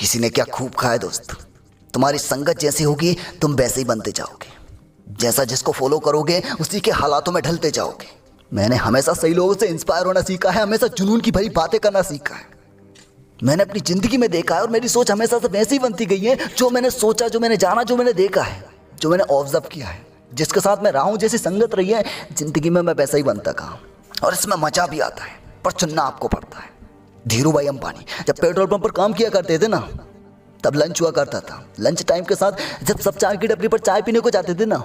किसी ने क्या खूब कहा है दोस्त, तुम्हारी संगत जैसी होगी तुम वैसे ही बनते जाओगे। जैसा जिसको फॉलो करोगे उसी के हालातों में ढलते जाओगे। मैंने हमेशा सही लोगों से इंस्पायर होना सीखा है, हमेशा जुनून की भरी बातें करना सीखा है। मैंने अपनी जिंदगी में देखा है और मेरी सोच हमेशा से वैसी ही बनती गई है। जो मैंने सोचा, जो मैंने जाना, जो मैंने देखा है, जो मैंने ऑब्जर्व किया है, जिसके साथ मैं रहा हूँ, जैसी संगत रही है जिंदगी में, मैं वैसा ही बनता गया। और इसमें मजा भी आता है, पर चुनना आपको पड़ता है। धीरू भाई अंबानी जब पेट्रोल पंप पर काम किया करते थे ना, तब लंच हुआ करता था। लंच टाइम के साथ जब सब चाय की टपरी पर चाय पीने को जाते थे ना,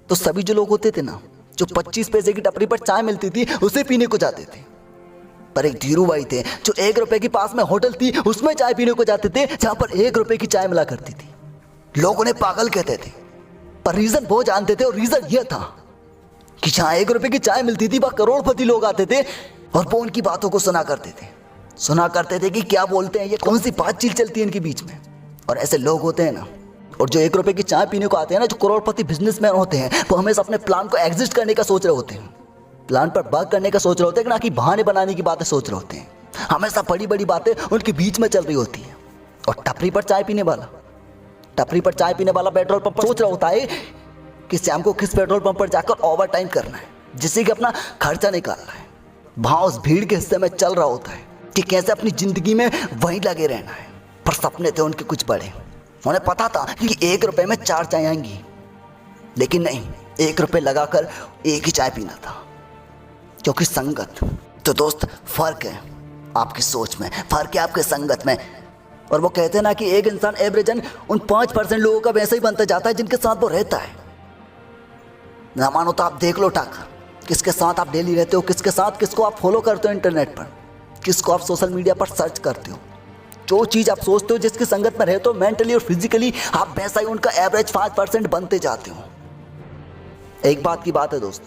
तो सभी जो लोग होते थे ना, जो 25 पैसे की टपरी पर चाय मिलती थी उसे पीने को जाते थे। पर एक धीरू भाई थे जो 1 रुपए के पास में होटल थी, उसमें चाय पीने को जाते थे जहां पर 1 रुपए की चाय मिला करती थी। लोग उन्हें पागल कहते थे, पर रीजन वो जानते थे, और रीजन यह था कि जहां 1 रुपए की चाय मिलती थी वह करोड़पति लोग आते थे और वो उनकी बातों को सुना करते थे कि क्या बोलते हैं ये, कौन सी बातचीत चलती है इनके बीच में। और ऐसे लोग होते हैं ना, और जो 1 रुपए की चाय पीने को आते हैं ना, जो करोड़पति बिजनेसमैन होते हैं, वो हमेशा अपने प्लान को एग्जिस्ट करने का सोच रहे होते हैं, प्लान पर वर्क करने का सोच रहे होते हैं, ना कि बहाने बनाने की बातें सोच रहे होते हैं। हमेशा बड़ी बड़ी बातें उनके बीच में चल रही होती हैं। और टपरी पर चाय पीने वाला पेट्रोल पंप पर सोच रहा होता है कि शाम को किस पेट्रोल पंप पर जाकर ओवर टाइम करना है, जिससे कि अपना खर्चा निकालना है। वहां उस भीड़ के हिस्से में चल रहा होता है कि कैसे अपनी जिंदगी में वहीं लगे रहना है। पर सपने थे उनके कुछ बड़े। उन्हें पता था कि 1 रुपए में 4 चाय आएंगी, लेकिन नहीं, 1 रुपए लगाकर एक ही चाय पीना था, क्योंकि संगत। तो दोस्त, फर्क है आपकी सोच में, फर्क है आपके संगत में। और वो कहते हैं ना कि एक इंसान एवरेजन उन 5% लोगों का वैसा ही बनता जाता है जिनके साथ वो रहता है। ना मानो तो आप देख लो टाकर, किसके साथ आप डेली रहते हो, किसको आप फॉलो करते हो इंटरनेट पर, किसको आप सोशल मीडिया पर सर्च करते हो। जो चीज़ आप सोचते हो, जिसकी संगत में रहते हो, मेंटली और फिजिकली आप वैसा ही उनका एवरेज 5% बनते जाते हो। एक बात की बात है दोस्त,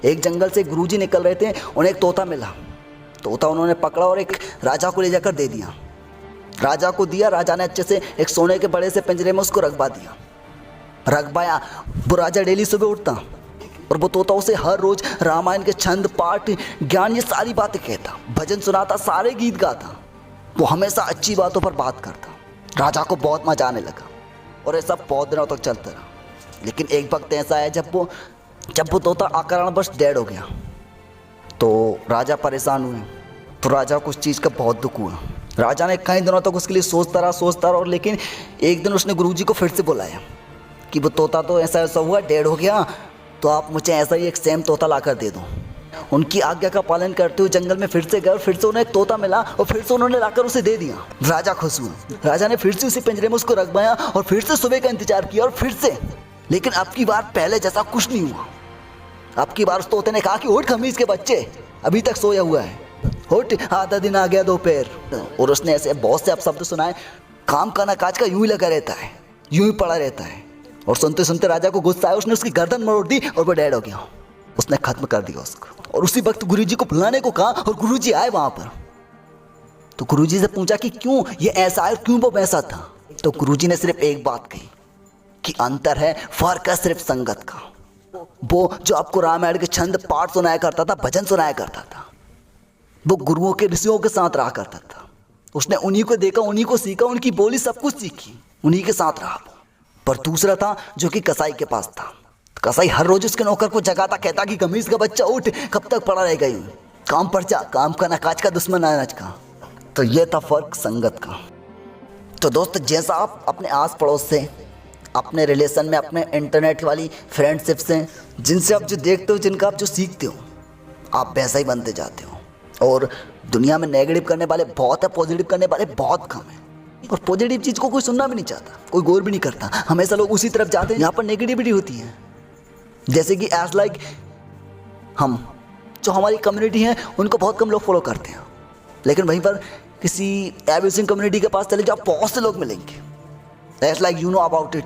एक जंगल से गुरुजी निकल रहे थे, उन्हें एक तोता मिला। तोता उन्होंने पकड़ा और एक राजा को ले जाकर दे दिया। राजा ने अच्छे से एक सोने के बड़े से पिंजरे में उसको रखवा दिया। रखवाया, वो राजा डेली सुबह उठता और वो तोता उसे हर रोज रामायण के छंद, पाठ, ज्ञान, ये सारी बातें कहता, भजन सुनाता, सारे गीत गाता। वो हमेशा अच्छी बातों पर बात करता। राजा को बहुत मजा आने लगा और ये सब बहुत दिनों तक चलता रहा। लेकिन एक वक्त ऐसा है जब वो तोता अकारणवश डेड हो गया। तो राजा परेशान हुए। तो राजा को उस चीज़ का बहुत दुख हुआ। राजा ने कई दिनों तक उसके लिए सोचता रहा, और लेकिन एक दिन उसने गुरुजी को फिर से बुलाया कि वो तोता तो ऐसा हुआ, डेड हो गया, तो आप मुझे ऐसा ही एक सेम तोता ला कर दे दो। उनकी आज्ञा का पालन करते हुए जंगल में फिर से गए, फिर से उन्हें एक तोता मिला और फिर से उन्होंने लाकर उसे दे दिया। राजा खुश हुआ। राजा ने फिर से उसी पिंजरे में उसको रखवाया और फिर से सुबह का इंतजार किया, और फिर से। लेकिन अब की बार पहले जैसा कुछ नहीं हुआ। अब की बार उस तोते ने कहा कि उठ खमीज के बच्चे, अभी तक सोया हुआ है, उठ, आधा दिन आ गया दोपहर। और उसने ऐसे बहुत से अपशब्द सुनाए। काम का ना काज का यूं ही लगा रहता है, यूं ही पड़ा रहता है। और सुनते सुनते राजा को गुस्सा आया, उसने उसकी गर्दन मरोड़ दी और वो डेड हो गया। उसने खत्म कर दिया उसको। और उसी वक्त गुरुजी को बुलाने को कहा और गुरुजी आए वहां पर। तो गुरुजी से पूछा कि क्यों ये ऐसा है और क्यों वो वैसा था। तो गुरुजी ने सिर्फ एक बात कही कि अंतर है, फर्क है सिर्फ संगत का। वो जो आपको रामायण के छंद, पाठ सुनाया करता था, भजन सुनाया करता था, वो गुरुओं के, ऋषियों के साथ रहा करता था। उसने उन्हीं को देखा, उन्हीं को सीखा, उनकी बोली सब कुछ सीखी, उन्हीं के साथ रहा। पर दूसरा था जो कि कसाई के पास था। कसाई हर रोज उसके नौकर को जगाता, कहता कि कमीज का बच्चा उठ, कब तक पड़ा रहेगा यूं, काम पर जा, काम का ना काज का, दुश्मन अनाज का। तो ये था फर्क संगत का। तो दोस्त, जैसा आप अपने आस पड़ोस से, अपने रिलेशन में, अपने इंटरनेट वाली फ्रेंडशिप से, जिनसे आप जो देखते हो, जिनका आप जो सीखते हो, आप वैसा ही बनते जाते हो। और दुनिया में नेगेटिव करने वाले बहुत है, पॉजिटिव करने वाले बहुत कम है। और पॉजिटिव चीज़ को कोई सुनना भी नहीं चाहता, कोई गौर भी नहीं करता। हमेशा लोग उसी तरफ जाते हैं यहाँ पर नेगेटिविटी होती है। जैसे कि एज लाइक हम, जो हमारी कम्युनिटी है, उनको बहुत कम लोग फॉलो करते हैं। लेकिन वहीं पर किसी एविएशन कम्युनिटी के पास चले जाओ, बहुत से लोग मिलेंगे। As like you know about it,